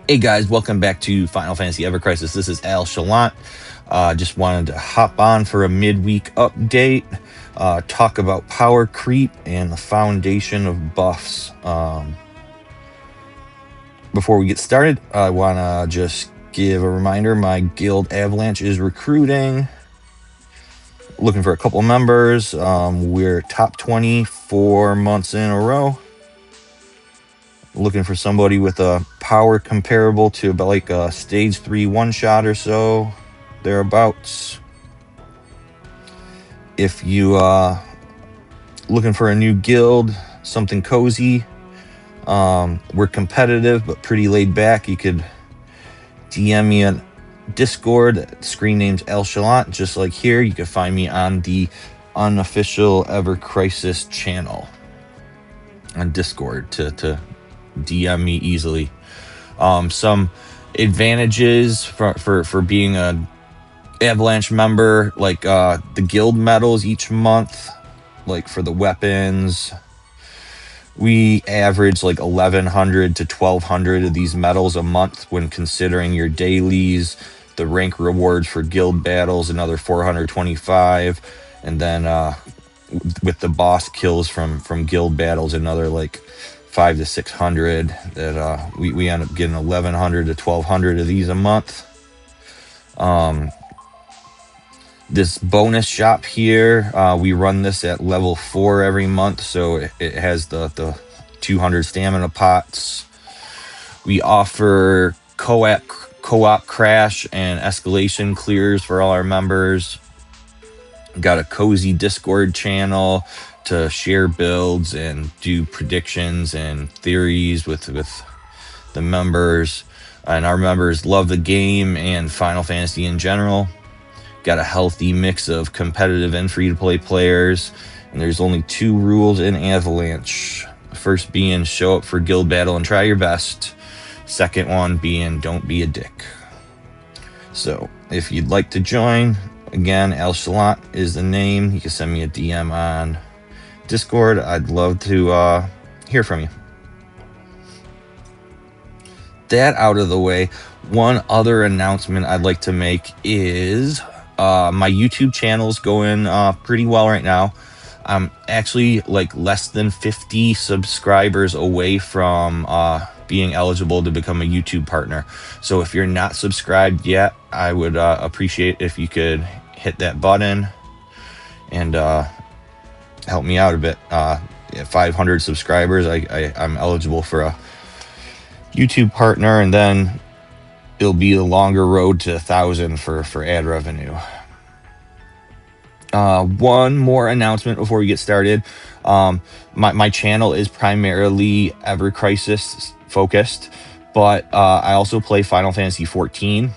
Hey guys, welcome back to Final Fantasy Ever Crisis. This is Al Shalant. Just wanted to hop on for a midweek update, talk about power creep and the foundation of buffs. Before we get started, I want to just give a reminder my guild Avalanche is recruiting, looking for a couple members. We're top 20 4 months in a row. Looking for somebody with a power comparable to about like a stage 3 one-shot or so, thereabouts. If you looking for a new guild, something cozy, we're competitive but pretty laid back. You could DM me on Discord. Screen name's El Shalant, just like here. You can find me on the unofficial Ever Crisis channel on Discord to DM me easily. Some advantages for being a Avalanche member, like the guild medals each month, like for the weapons. We average like 1,100 to 1,200 of these medals a month when considering your dailies, the rank rewards for guild battles, another 425, and then with the boss kills from guild battles, another like 500 to 600. That we end up getting 1,100 to 1,200 of these a month. This bonus shop here, we run this at level 4 every month, so it has the 200 stamina pots. We offer co-op crash and escalation clears for all our members. Got a cozy Discord channel to share builds and do predictions and theories with the members. And our members love the game and Final Fantasy in general. Got a healthy mix of competitive and free-to-play players. And there's only 2 rules in Avalanche. First being show up for guild battle and try your best. Second one being don't be a dick. So if you'd like to join, again, El Shalant is the name. You can send me a DM on Discord. I'd love to hear from you. That out of the way, one other announcement I'd like to make is my YouTube channel's going pretty well right now. I'm actually like less than 50 subscribers away from being eligible to become a YouTube partner. So if you're not subscribed yet, I would appreciate if you could hit that button and help me out a bit. At 500 subscribers, I'm eligible for a YouTube partner, and then it'll be a longer road to 1,000 for ad revenue. One more announcement before we get started. My channel is primarily Ever Crisis focused, but I also play Final Fantasy 14,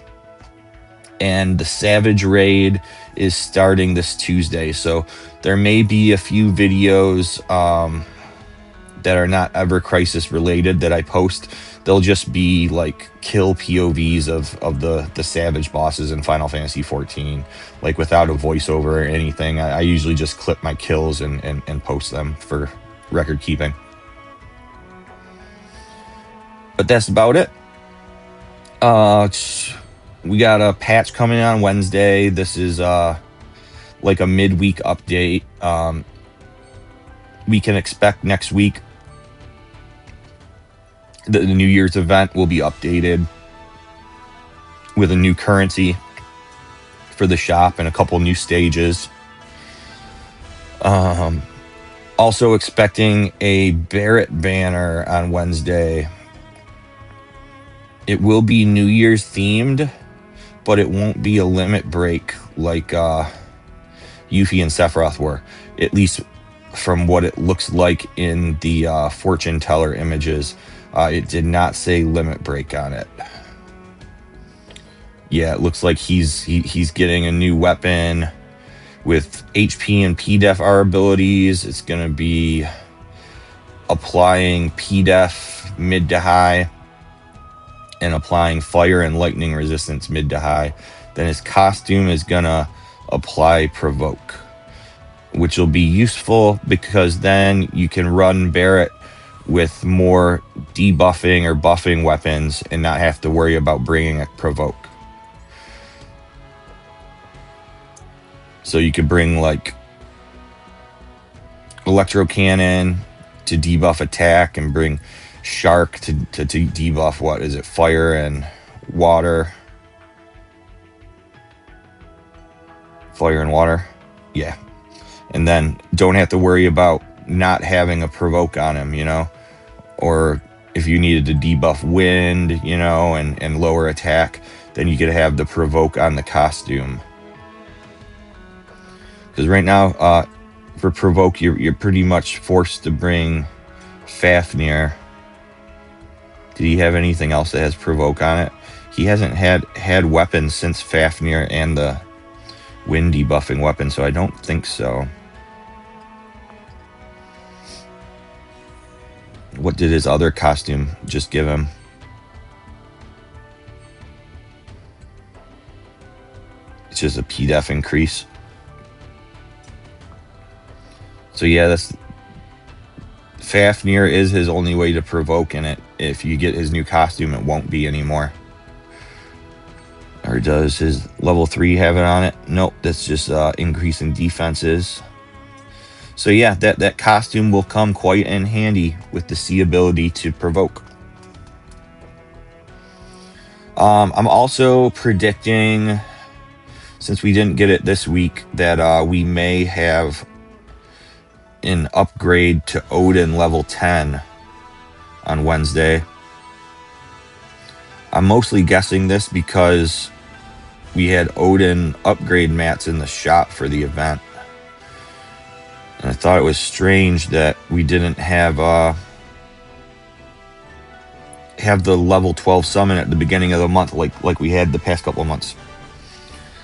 and the Savage Raid is starting this Tuesday. So there may be a few videos that are not Ever Crisis related that I post. They'll just be like kill POVs of the Savage bosses in Final Fantasy 14, like without a voiceover or anything. I usually just clip my kills and post them for record keeping. But that's about it. We got a patch coming on Wednesday. This is like a midweek update. We can expect next week the New Year's event will be updated with a new currency for the shop and a couple new stages. Also expecting a Barrett banner on Wednesday. It will be New Year's themed, but it won't be a limit break like Yuffie and Sephiroth were, at least from what it looks like in the fortune teller images. It did not say limit break on it. Yeah, it looks like he's getting a new weapon with HP and PDEF abilities. It's going to be applying PDEF mid to high and applying fire and lightning resistance mid to high. Then his costume is going to apply provoke, which will be useful because then you can run Barrett with more debuffing or buffing weapons and not have to worry about bringing a provoke. So you could bring like electro cannon to debuff attack and bring shark to debuff, what is it, fire and water. Fire and water, yeah. And then don't have to worry about not having a provoke on him, you know, or if you needed to debuff wind, you know, and lower attack, then you could have the provoke on the costume. Because right now, for provoke, you're pretty much forced to bring Fafnir. Did he have anything else that has provoke on it? He hasn't had weapons since Fafnir and the wind debuffing weapon, so I don't think so. What did his other costume just give him? It's just a PDEF increase. So yeah, that's Fafnir is his only way to provoke in it. If you get his new costume, it won't be anymore. Or does his level 3 have it on it? Nope, that's just increasing defenses. So yeah, that costume will come quite in handy with the C ability to provoke. I'm also predicting, since we didn't get it this week, that we may have an upgrade to Odin level 10 on Wednesday. I'm mostly guessing this because we had Odin upgrade mats in the shop for the event. And I thought it was strange that we didn't have the level 12 summon at the beginning of the month like we had the past couple of months.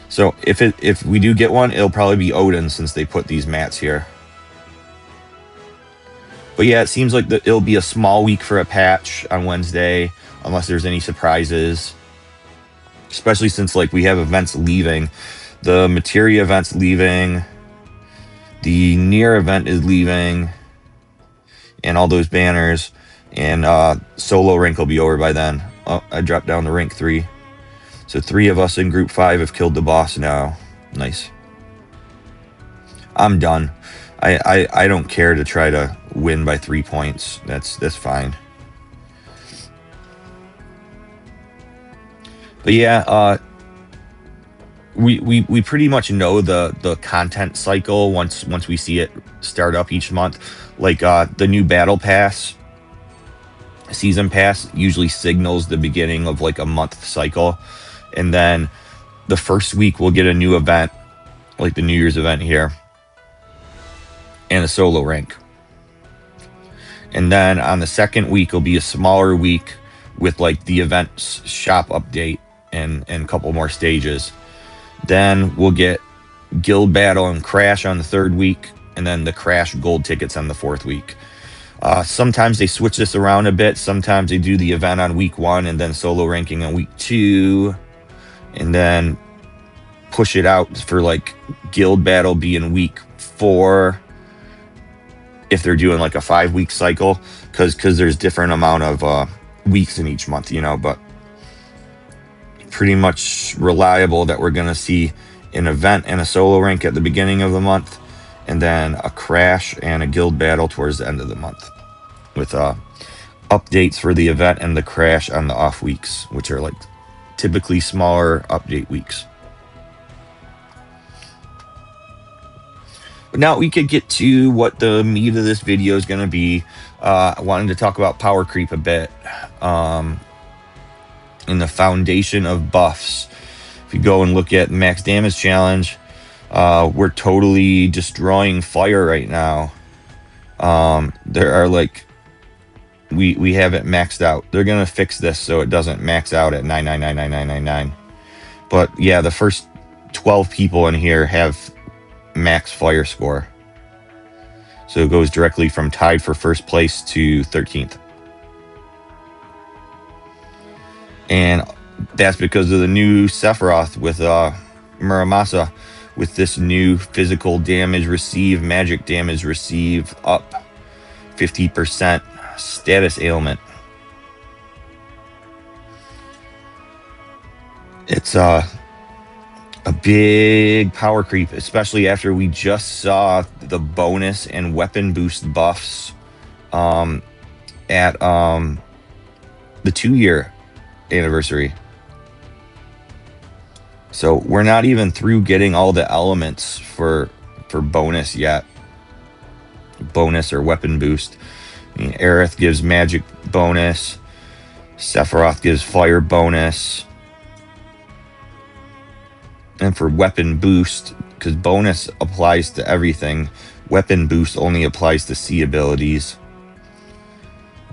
So if we do get one, it'll probably be Odin since they put these mats here. But yeah, it seems like it'll be a small week for a patch on Wednesday, unless there's any surprises. Especially since like we have events leaving. The Materia event's leaving. The Nier event is leaving. And all those banners. And solo rank will be over by then. Oh, I dropped down to rank 3. So 3 of us in group 5 have killed the boss now. Nice. I'm done. I don't care to try to win by 3 points. That's fine. But yeah, we pretty much know the content cycle once we see it start up each month. Like the new battle pass, season pass usually signals the beginning of like a month cycle, and then the first week we'll get a new event, like the New Year's event here, and a solo rank. And then on the second week will be a smaller week with like the events shop update and a couple more stages. Then we'll get guild battle and crash on the third week, and then the crash gold tickets on the fourth week. Sometimes they switch this around a bit. Sometimes they do the event on week 1 and then solo ranking on week 2, and then push it out for like guild battle being week 4 if they're doing like a 5-week cycle, because there's different amount of weeks in each month, you know. But pretty much reliable that we're going to see an event and a solo rank at the beginning of the month, and then a crash and a guild battle towards the end of the month, with updates for the event and the crash on the off weeks, which are like typically smaller update weeks. But now we could get to what the meat of this video is going to be. I wanted to talk about power creep a bit. In the foundation of buffs, if you go and look at max damage challenge, we're totally destroying fire right now. There are like we have it maxed out. They're gonna fix this so it doesn't max out at 9999999. But yeah, the first 12 people in here have max fire score, so it goes directly from tied for first place to 13th. And that's because of the new Sephiroth with Muramasa, with this new physical damage receive, magic damage receive up 50%. status ailment. It's a big power creep, especially after we just saw the bonus and weapon boost buffs at the 2-year anniversary. So we're not even through getting all the elements for bonus yet. Bonus or weapon boost. I mean, Aerith gives magic bonus. Sephiroth gives fire bonus. And for weapon boost, because bonus applies to everything, weapon boost only applies to C abilities.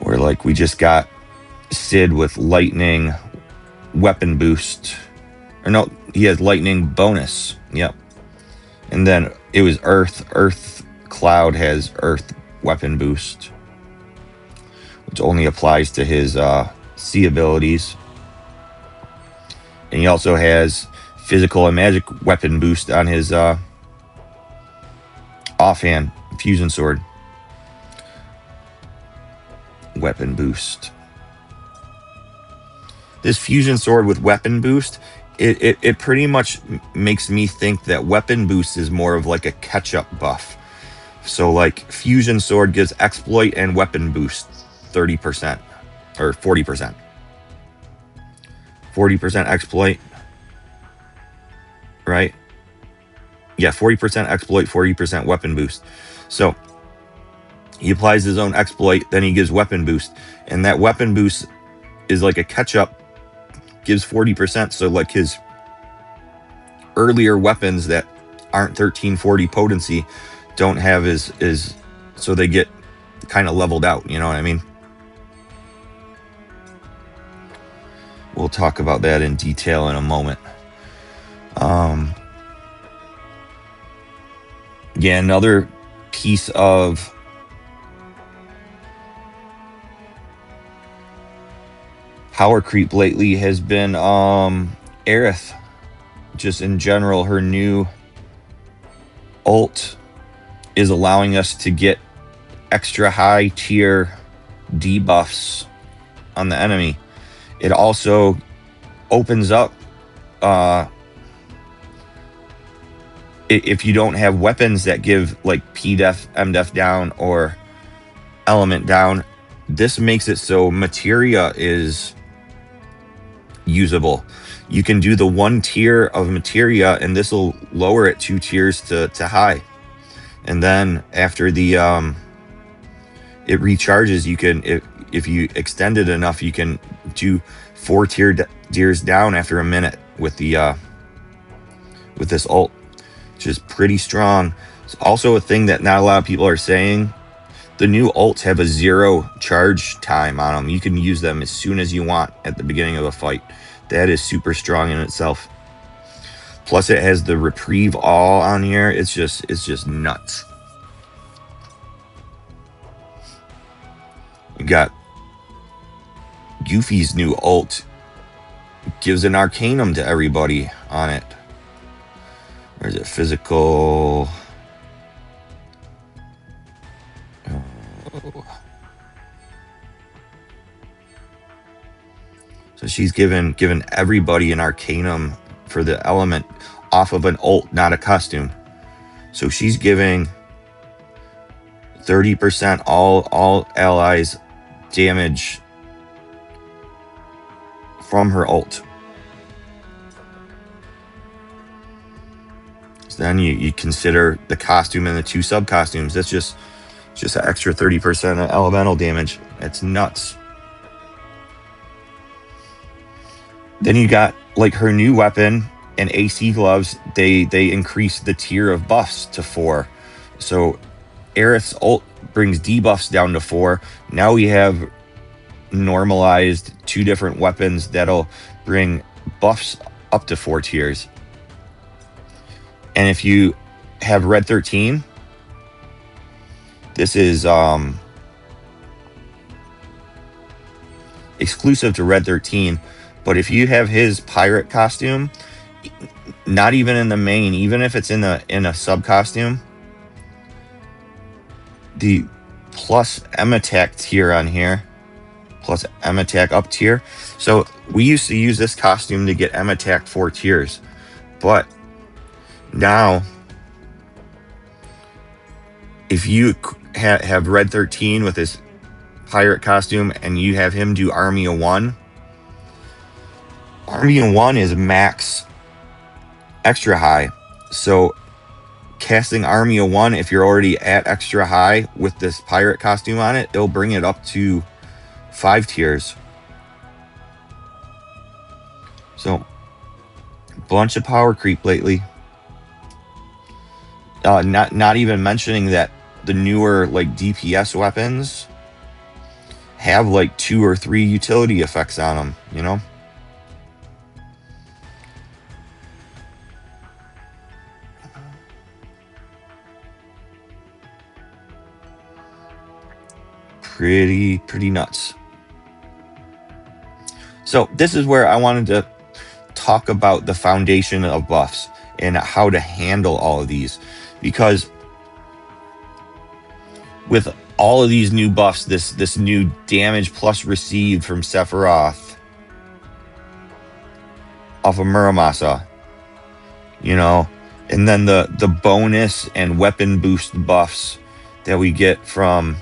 Or like we just got Sid with lightning weapon boost. Or no, he has lightning bonus. Yep. And then it was Earth. Earth Cloud has Earth weapon boost, which only applies to his C abilities. And he also has physical and magic weapon boost on his offhand fusion sword weapon boost. This fusion sword with weapon boost, it pretty much makes me think that weapon boost is more of like a catch-up buff. So like fusion sword gives exploit and weapon boost 30% or 40%. 40% exploit, right? Yeah, 40% exploit, 40% weapon boost. So he applies his own exploit, then he gives weapon boost, and that weapon boost is like a catch-up, gives 40%. So like his earlier weapons that aren't 1340 potency don't have his so they get kind of leveled out, you know what I mean? We'll talk about that in detail in a moment. Yeah, another piece of power creep lately has been Aerith. Just in general, her new ult is allowing us to get extra high tier debuffs on the enemy. It also opens up if you don't have weapons that give like P-Def, M-Def down, or element down. This makes it so materia is usable. You can do the 1 tier of materia, and this will lower it 2 tiers to high. And then after the it recharges, you can, if you extend it enough, you can do 4 tiers down after a minute with the with this ult, which is pretty strong. It's also a thing that not a lot of people are saying. The new ults have a 0 charge time on them. You can use them as soon as you want at the beginning of a fight. That is super strong in itself. Plus it has the reprieve all on here. It's just nuts. You got Yuffie's new ult. Gives an Arcanum to everybody on it. Or is it physical? So she's given everybody an Arcanum for the element off of an ult, not a costume. So she's giving 30% all allies damage from her ult. So then you consider the costume and the 2 sub costumes. That's just an extra 30% of elemental damage. It's nuts. Then you got like her new weapon and AC gloves. They increase the tier of buffs to 4. So Aerith's ult brings debuffs down to 4. Now we have normalized 2 different weapons that'll bring buffs up to 4 tiers. And if you have Red 13, this is exclusive to Red 13. But if you have his pirate costume, not even in the main, even if it's in a sub costume, the plus M attack tier on here, plus M attack up tier. So we used to use this costume to get M attack 4 tiers, but now if you have Red 13 with his pirate costume and you have him do Army of 1, Army of 1 is max extra high. So casting Army of 1, if you're already at extra high with this pirate costume on it, it'll bring it up to 5 tiers. So, bunch of power creep lately. Not even mentioning that the newer like DPS weapons have like 2 or 3 utility effects on them, you know? Pretty nuts. So this is where I wanted to talk about the foundation of buffs and how to handle all of these, because with all of these new buffs, this new damage plus received from Sephiroth off of Muramasa, you know, and then the bonus and weapon boost buffs that we get from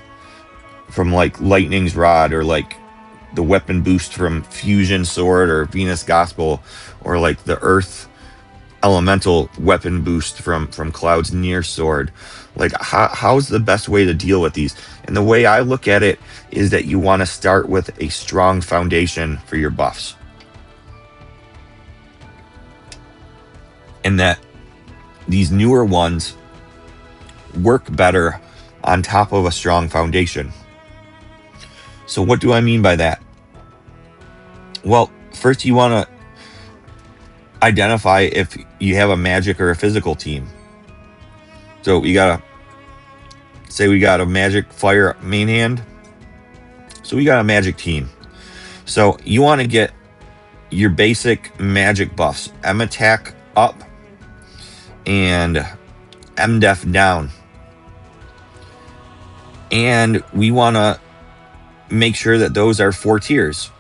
like Lightning's Rod, or like the weapon boost from Fusion Sword or Venus Gospel, or like the Earth Elemental weapon boost from Cloud's Near Sword. Like, how's the best way to deal with these? And the way I look at it is that you want to start with a strong foundation for your buffs, and that these newer ones work better on top of a strong foundation. So what do I mean by that? Well, first you want to identify if you have a magic or a physical team. So you gotta say we got a magic fire main hand. So we got a magic team. So you want to get your basic magic buffs, M attack up and M def down. And we want to make sure that those are 4 tiers,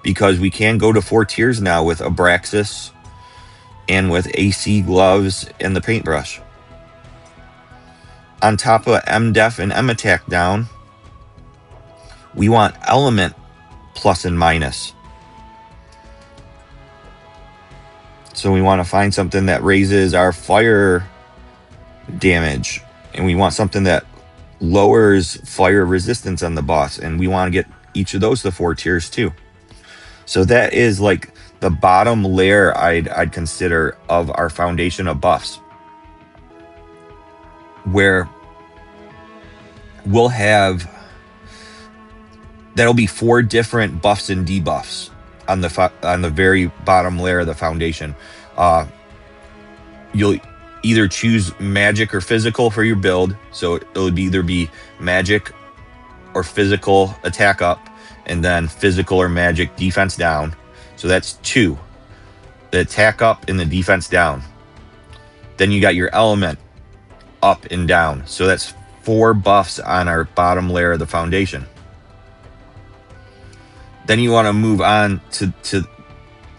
because we can go to 4 tiers now with Abraxas and with AC gloves and the paintbrush. On top of M def and M attack down, we want element plus and minus. So we want to find something that raises our fire damage, and we want something that lowers fire resistance on the boss, and we want to get each of those to 4 tiers too. So that is like the bottom layer I'd consider of our foundation of buffs, where we'll have, that'll be 4 different buffs and debuffs on the very bottom layer of the foundation. You'll either choose magic or physical for your build. So it would either be magic or physical attack up, and then physical or magic defense down. So that's 2. The attack up and the defense down. Then you got your element up and down. So that's 4 buffs on our bottom layer of the foundation. Then you want to move on to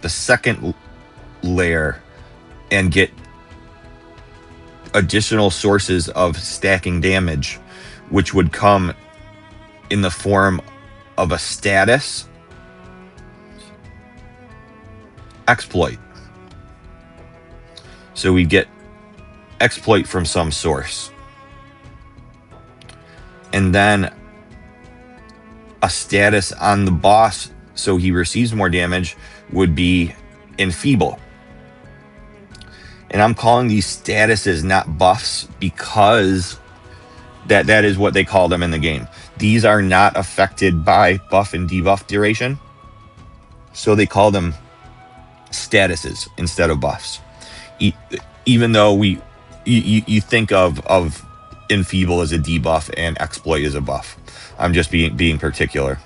the second layer and get additional sources of stacking damage, which would come in the form of a status, exploit. So we get exploit from some source, and then a status on the boss, so he receives more damage, would be enfeeble. And I'm calling these statuses not buffs because that is what they call them in the game. These are not affected by buff and debuff duration, so they call them statuses instead of buffs. Even though you think of enfeeble as a debuff and exploit as a buff. I'm just being particular.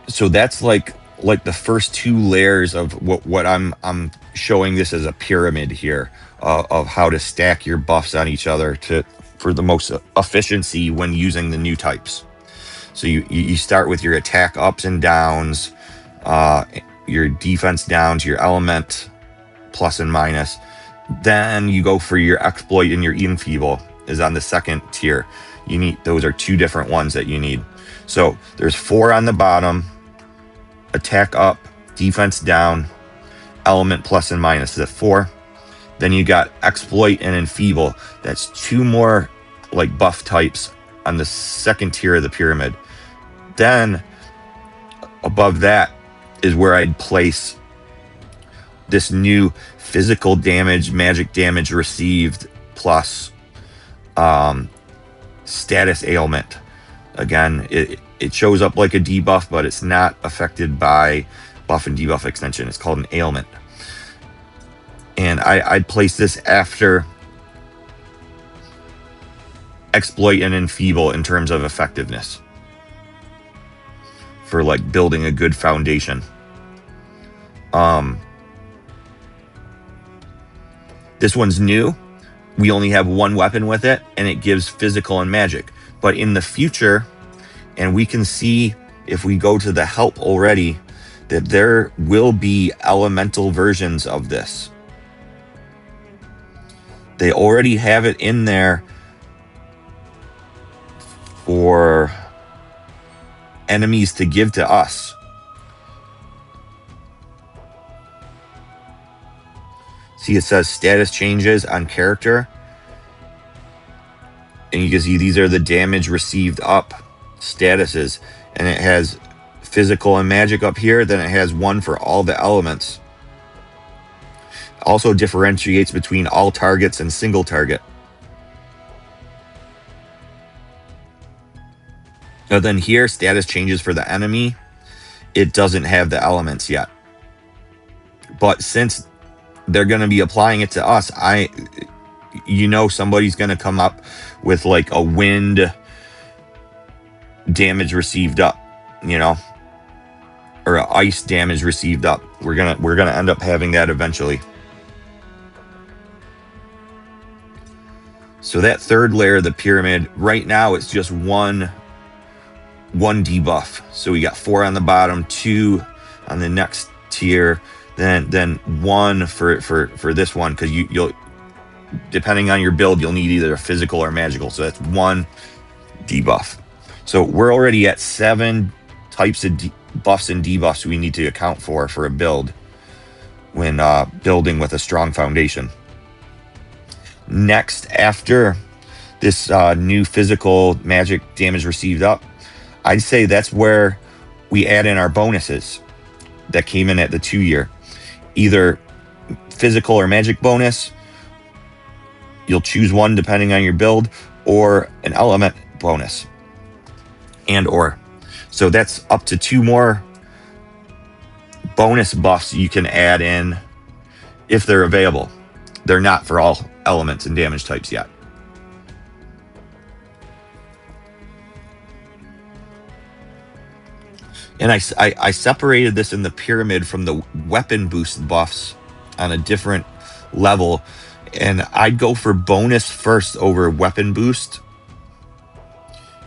So that's like like the first 2 layers of what I'm showing this as a pyramid here of how to stack your buffs on each other for the most efficiency when using the new types. So you start with your attack ups and downs, your defense downs, your element plus and minus. Then you go for your exploit and your enfeeble is on the second tier. Those are 2 different ones that you need. So there's 4 on the bottom, attack up, defense down, element plus and minus. Is that 4? Then you got exploit and enfeeble. That's 2 more like buff types on the second tier of the pyramid. Then above that is where I'd place this new physical damage, magic damage received plus status ailment. Again, it shows up like a debuff, but it's not affected by buff and debuff extension. It's called an ailment. And I'd place this after exploit and enfeeble in terms of effectiveness for like building a good foundation. This one's new. We only have 1 weapon with it, and it gives physical and magic. But in the future, and we can see if we go to the help already, that there will be elemental versions of this. They already have it in there for enemies to give to us. See, it says status changes on character. And you can see these are the damage received up statuses. And it has physical and magic up here. Then it has 1 for all the elements. Also differentiates between all targets and single target. Now then here, status changes for the enemy. It doesn't have the elements yet. But since they're going to be applying it to us, somebody's going to come up with like a wind damage received up, or a ice damage received up. We're gonna end up having that eventually. So that third layer of the pyramid, right now it's just one debuff. So we got 4 on the bottom, 2 on the next tier, then 1 for this one, because you'll depending on your build, you'll need either a physical or magical. So that's 1 debuff. So we're already at 7 types of buffs and debuffs we need to account for a build when building with a strong foundation. Next, after this new physical magic damage received up, I'd say that's where we add in our bonuses that came in at the 2-year. Either physical or magic bonus, you'll choose one depending on your build, or an element bonus, or. So that's up to 2 more bonus buffs you can add in if they're available. They're not for all elements and damage types yet. And I separated this in the pyramid from the weapon boost buffs on a different level. And I'd go for bonus first over weapon boost,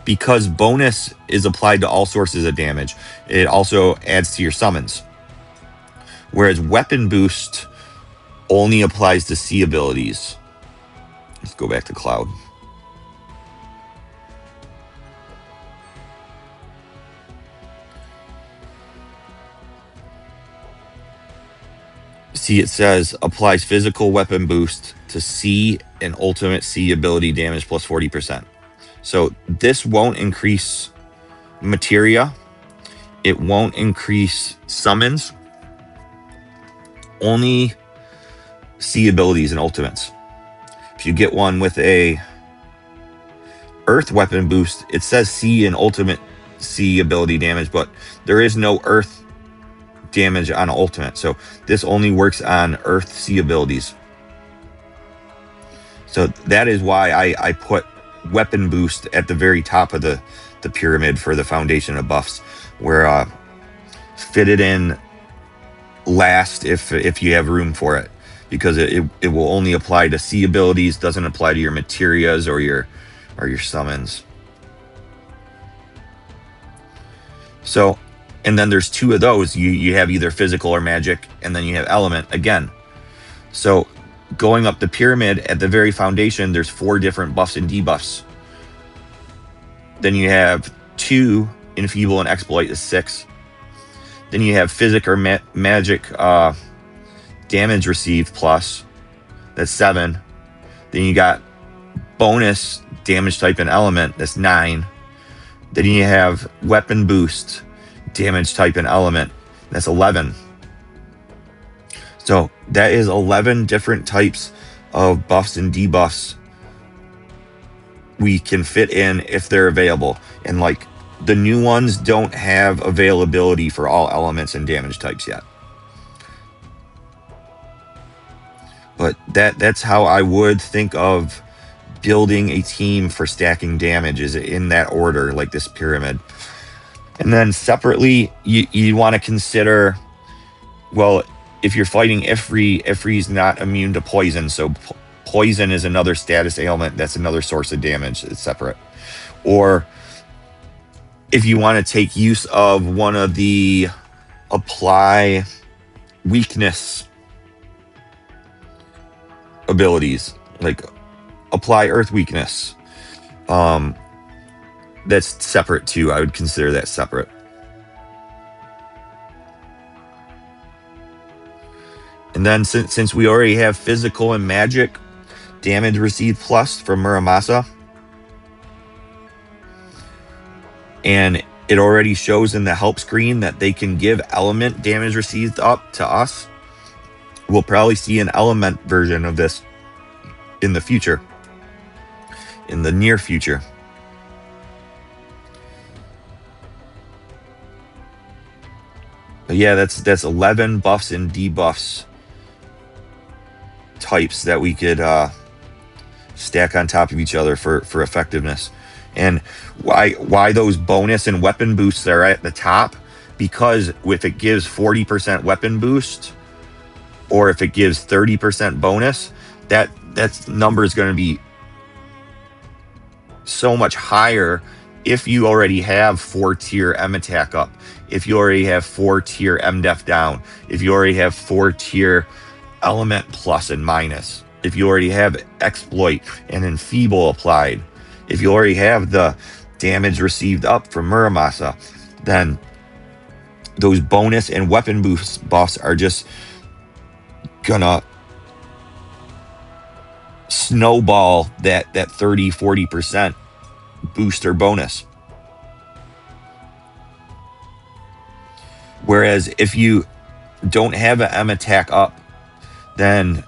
because bonus is applied to all sources of damage. It also adds to your summons. Whereas weapon boost only applies to C abilities. Let's go back to Cloud. See, it says applies physical weapon boost to C and ultimate C ability damage plus 40%. So this won't increase materia. It won't increase summons. Only C abilities and ultimates. If you get one with a earth weapon boost, it says C and ultimate C ability damage, but there is no earth damage on ultimate. So this only works on earth C abilities. So that is why I put weapon boost at the very top of the pyramid for the foundation of buffs, where fit it in last if you have room for it, because it will only apply to C abilities, doesn't apply to your materias or your summons. So, and then there's two of those. You have either physical or magic, and then you have element again. So going up the pyramid at the very foundation, there's 4 different buffs and debuffs. Then you have 2 enfeeble and exploit is 6. Then you have physic or magic damage received plus, that's 7. Then you got bonus damage type and element, that's 9. Then you have weapon boost damage type and element, that's 11. So that is 11 different types of buffs and debuffs we can fit in if they're available. And like the new ones don't have availability for all elements and damage types yet. But that's how I would think of building a team for stacking damage, is in that order, like this pyramid. And then separately, you want to consider, well, if you're fighting Ifri's not immune to poison, so poison is another status ailment, that's another source of damage, it's separate. Or if you want to take use of one of the apply weakness abilities, like apply earth weakness, that's separate too. I would consider that separate. And then since we already have physical and magic damage received plus from Muramasa, and it already shows in the help screen that they can give element damage received up to us, we'll probably see an element version of this in the future, in the near future. But yeah, that's 11 buffs and debuffs types that we could stack on top of each other for effectiveness. And why those bonus and weapon boosts are at the top? Because if it gives 40% weapon boost, or if it gives 30% bonus, that number is going to be so much higher if you already have 4-tier M attack up, if you already have 4-tier M def down, if you already have 4-tier element plus and minus, if you already have exploit and enfeeble applied, if you already have the damage received up from Muramasa, then those bonus and weapon boost buffs are just gonna snowball that 30-40% boost or bonus. Whereas if you don't have an M attack up, then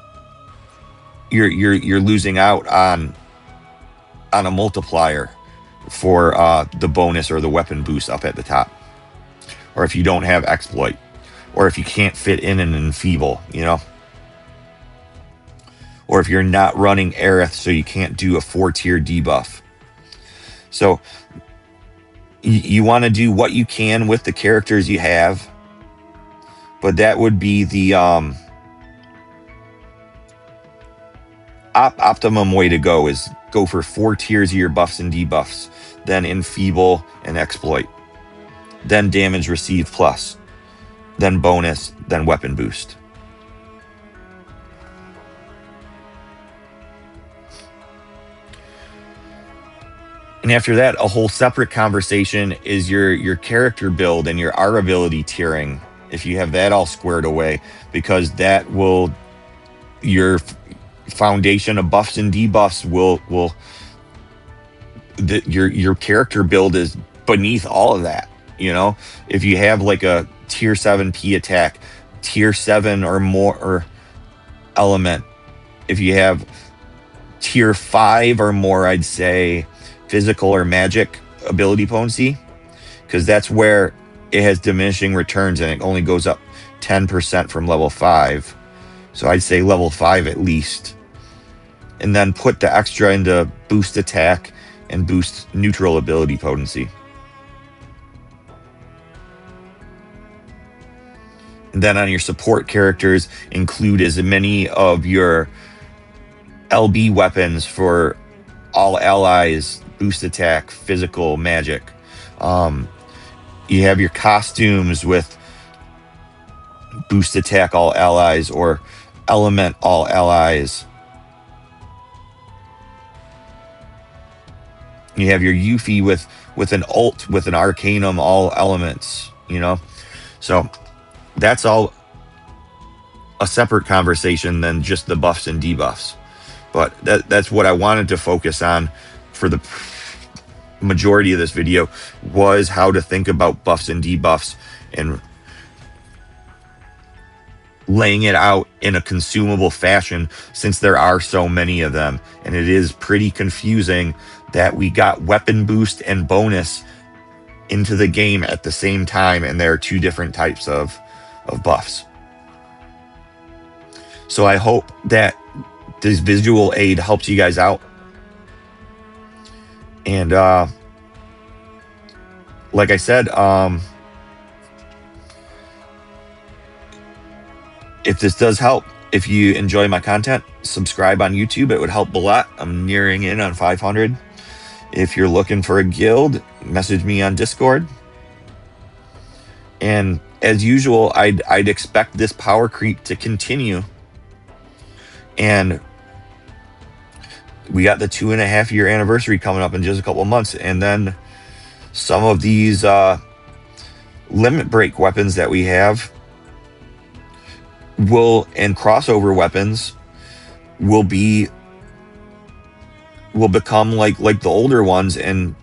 you're losing out on a multiplier for the bonus or the weapon boost up at the top. Or if you don't have exploit, or if you can't fit in an enfeeble, or if you're not running Aerith, so you can't do a 4-tier debuff. So you want to do what you can with the characters you have, but that would be the optimum way to go, is go for 4 tiers of your buffs and debuffs, then enfeeble and exploit, then damage received plus, then bonus, then weapon boost. And after that, a whole separate conversation is your character build and your R ability tiering, if you have that all squared away, because that will, your foundation of buffs and debuffs your character build is beneath all of that. If you have like a tier 7 P attack, tier 7 or more or element, if you have tier 5 or more, I'd say physical or magic ability potency, because that's where it has diminishing returns and it only goes up 10% from level 5. So I'd say level 5 at least. And then put the extra into boost attack and boost neutral ability potency. And then on your support characters, include as many of your LB weapons for all allies, boost attack, physical, magic. You have your costumes with boost attack all allies or element all allies. You have your Yuffie with an ult with an arcanum all elements, you know? So that's all a separate conversation than just the buffs and debuffs. But that's what I wanted to focus on for the majority of this video, was how to think about buffs and debuffs and laying it out in a consumable fashion, since there are so many of them. And it is pretty confusing that we got weapon boost and bonus into the game at the same time, and there are two different types of buffs. So I hope that this visual aid helps you guys out. And like I said, if this does help, if you enjoy my content, subscribe on YouTube. It would help a lot. I'm nearing in on 500. If you're looking for a guild, message me on Discord. And as usual, I'd expect this power creep to continue. And we got the 2.5-year anniversary coming up in just a couple of months. And then some of these limit break weapons that we have and crossover weapons will become like the older ones, and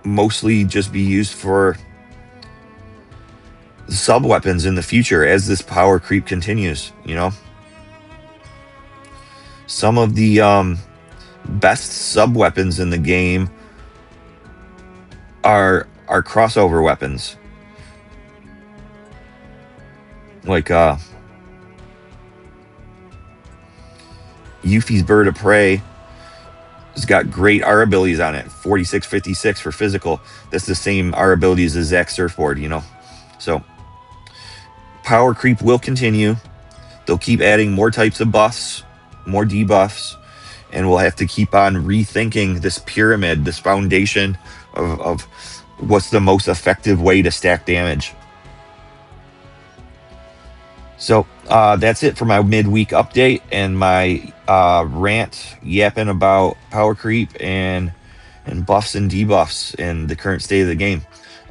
mostly just be used for sub weapons in the future as this power creep continues, you know. Some of the best sub weapons in the game are crossover weapons, like Yuffie's Bird of Prey has got great R abilities on it. 46-56 for physical. That's the same R abilities as Zack's surfboard, you know. So power creep will continue. They'll keep adding more types of buffs, more debuffs, and we'll have to keep on rethinking this pyramid, this foundation of what's the most effective way to stack damage. So that's it for my midweek update and my rant yapping about power creep and buffs and debuffs and the current state of the game.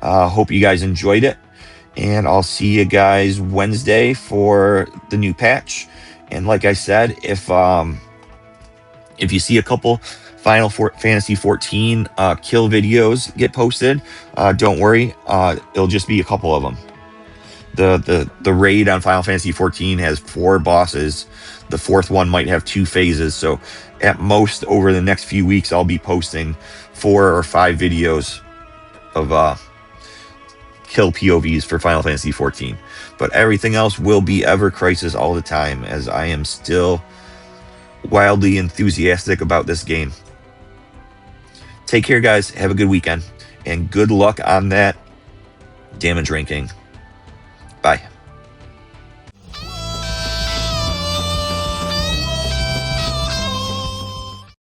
Hope you guys enjoyed it, and I'll see you guys Wednesday for the new patch. And like I said, if you see a couple Final Fantasy 14 kill videos get posted, don't worry, it'll just be a couple of them. The raid on Final Fantasy 14 has 4 bosses. The 4th one might have 2 phases. So at most, over the next few weeks, I'll be posting 4 or 5 videos of kill POVs for Final Fantasy 14. But everything else will be Ever Crisis all the time, as I am still wildly enthusiastic about this game. Take care, guys. Have a good weekend. And good luck on that damage ranking. Bye.